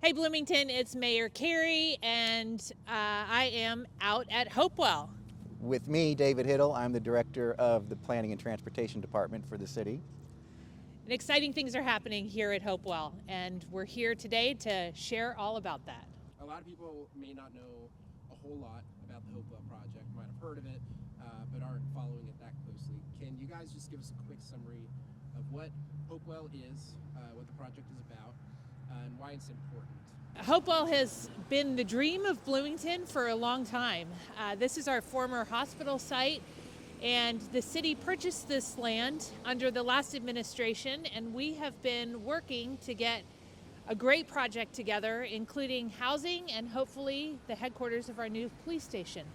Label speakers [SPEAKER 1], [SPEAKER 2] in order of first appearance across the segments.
[SPEAKER 1] Hey Bloomington, it's Mayor Kerry, and I am out at Hopewell.
[SPEAKER 2] With me, David Hittle, I'm the Director of the Planning and Transportation Department for the city.
[SPEAKER 1] And exciting things are happening here at Hopewell, and we're here today to share all about that.
[SPEAKER 3] A lot of people may not know a whole lot about the Hopewell project, might have heard of it, but aren't following it that closely. Can you guys just give us a quick summary of what Hopewell is, what the project is about, and why it's important?
[SPEAKER 1] Hopewell has been the dream of Bloomington for a long time. This is our former hospital site, and the city purchased this land under the last administration, and we have been working to get a great project together, including housing and hopefully the headquarters of our new police station.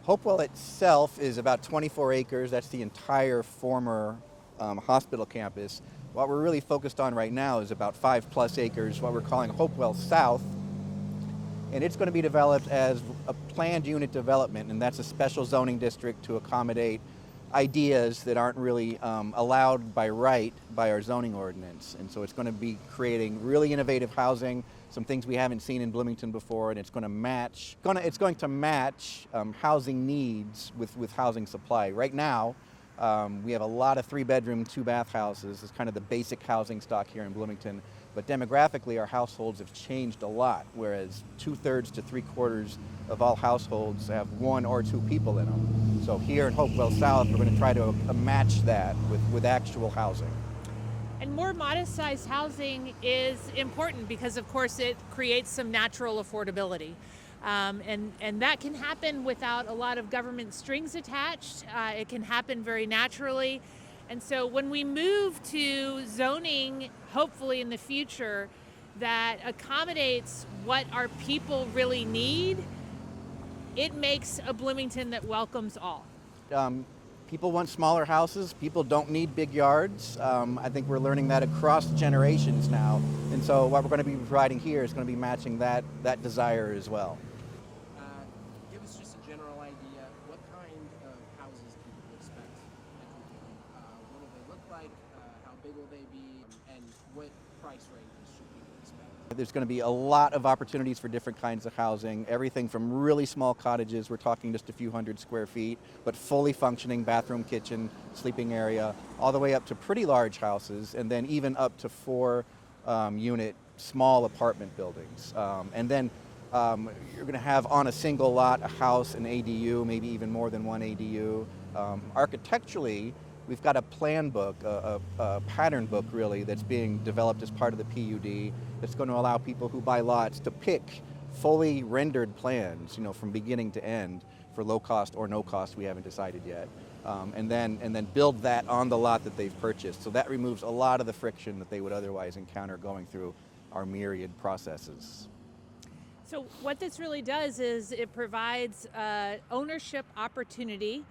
[SPEAKER 2] Hopewell itself is about 24 acres. That's the entire former hospital campus. What we're really focused on right now is about 5+ acres, what we're calling Hopewell South. And it's going to be developed as a planned unit development, and that's a special zoning district to accommodate ideas that aren't really allowed by right by our zoning ordinance. And so it's going to be creating really innovative housing, some things we haven't seen in Bloomington before, and it's going to match housing needs with housing supply. Right now, we have a lot of 3-bedroom, 2-bath houses. It's kind of the basic housing stock here in Bloomington. But demographically, our households have changed a lot, whereas 2/3 to 3/4 of all households have 1 or 2 people in them. So here in Hopewell South, we're going to try to match that with actual housing.
[SPEAKER 1] And more modest-sized housing is important because, of course, it creates some natural affordability. And that can happen without a lot of government strings attached. It can happen very naturally. And so when we move to zoning, hopefully in the future, that accommodates what our people really need, it makes a Bloomington that welcomes all.
[SPEAKER 2] People want smaller houses. People don't need big yards. I think we're learning that across generations now. And so what we're going to be providing here is going to be matching that desire as well.
[SPEAKER 3] Give us just a general idea. What kind of houses can people expect at Hopewell? What will they look like? How big will they be? And what price ranges should people expect?
[SPEAKER 2] There's going to be a lot of opportunities for different kinds of housing, everything from really small cottages, we're talking just a few hundred square feet, but fully functioning bathroom, kitchen, sleeping area, all the way up to pretty large houses, and then even up to 4-unit small apartment buildings. And then you're going to have on a single lot a house, an ADU, maybe even more than one ADU. Architecturally, we've got a plan book, a pattern book really, that's being developed as part of the PUD that's going to allow people who buy lots to pick fully rendered plans, from beginning to end for low cost or no cost, we haven't decided yet. And then build that on the lot that they've purchased. So that removes a lot of the friction that they would otherwise encounter going through our myriad processes.
[SPEAKER 1] So what this really does is it provides ownership opportunity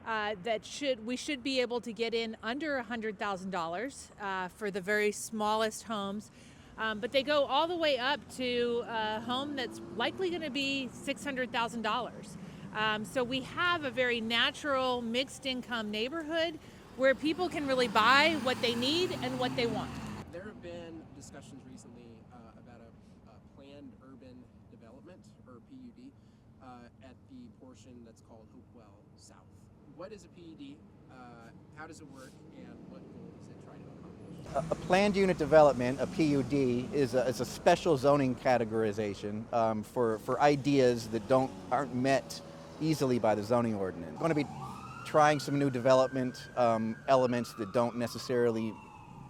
[SPEAKER 1] that we should be able to get in under $100,000 for the very smallest homes. But they go all the way up to a home that's likely going to be $600,000. So we have a very natural mixed income neighborhood where people can really buy what they need and what they want.
[SPEAKER 3] There have been discussions recently about a planned urban development, or PUD, at the portion that's called Hopewell South. What is a PUD? How does it work? And what goal does it try to accomplish?
[SPEAKER 2] A planned unit development, a PUD, is a special zoning categorization for ideas that aren't met easily by the zoning ordinance. We're going to be trying some new development elements that don't necessarily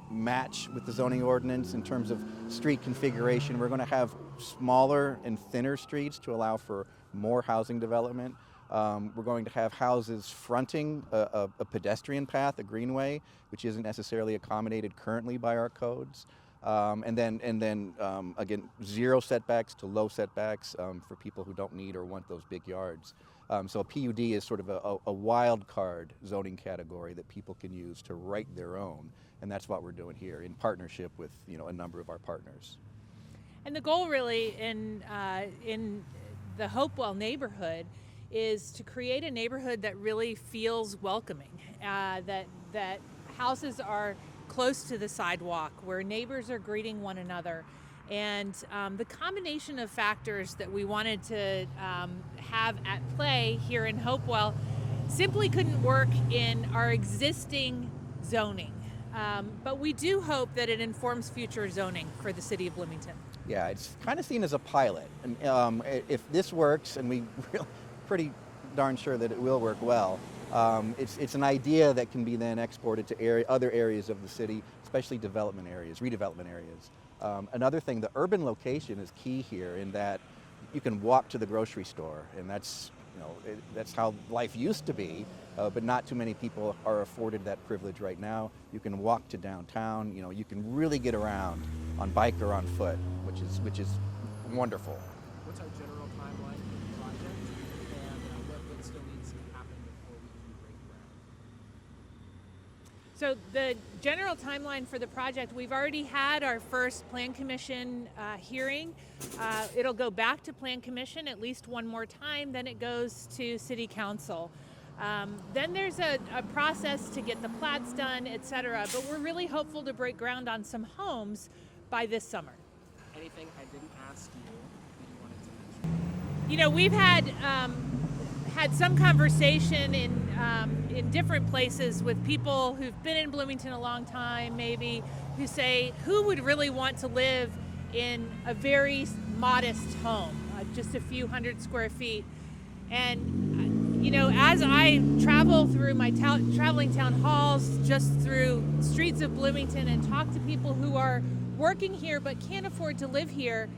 [SPEAKER 2] match with the zoning ordinance in terms of street configuration. We're going to have smaller and thinner streets to allow for more housing development. We're going to have houses fronting a pedestrian path, a greenway, which isn't necessarily accommodated currently by our codes. And then again, 0 setbacks to low setbacks for people who don't need or want those big yards. So a PUD is sort of a wild card zoning category that people can use to write their own. And that's what we're doing here in partnership with a number of our partners.
[SPEAKER 1] And the goal really in the Hopewell neighborhood is to create a neighborhood that really feels welcoming, that houses are close to the sidewalk, where neighbors are greeting one another, And the combination of factors that we wanted to have at play here in Hopewell simply couldn't work in our existing zoning. But we do hope that it informs future zoning for the city of Bloomington.
[SPEAKER 2] Yeah, it's kind of seen as a pilot. And if this works, and we really pretty darn sure that it will work well, it's an idea that can be then exported to other areas of the city, especially development areas, redevelopment areas. Another thing, the urban location is key here in that you can walk to the grocery store, and that's that's how life used to be, but not too many people are afforded that privilege right now. You can walk to downtown. You can really get around on bike or on foot, which is wonderful.
[SPEAKER 3] What's our general timeline for the project, and what still needs to happen before we can break ground?
[SPEAKER 1] So the general timeline for the project, we've already had our first Plan Commission hearing. It'll go back to Plan Commission at least one more time, then it goes to City Council. Then there's a process to get the plats done, etc. But we're really hopeful to break ground on some homes by this summer.
[SPEAKER 3] Anything I didn't ask you that you wanted to mention?
[SPEAKER 1] We've had some conversation in different places with people who've been in Bloomington a long time, maybe, who say, who would really want to live in a very modest home, just a few hundred square feet? And as I travel through my traveling town halls, just through streets of Bloomington, and talk to people who are working here but can't afford to live here,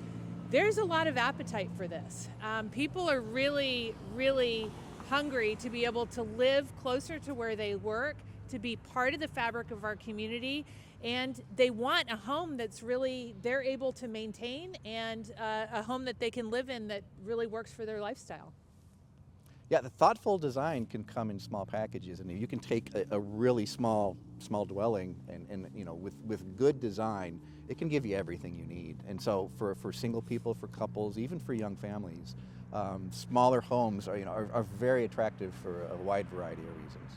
[SPEAKER 1] there's a lot of appetite for this. People are really, really hungry to be able to live closer to where they work, to be part of the fabric of our community, and they want a home that's really they're able to maintain, and a home that they can live in that really works for their lifestyle.
[SPEAKER 2] Yeah, the thoughtful design can come in small packages, and if you can take a really small dwelling and with good design, it can give you everything you need. And so for single people, for couples, even for young families, smaller homes are very attractive for a wide variety of reasons.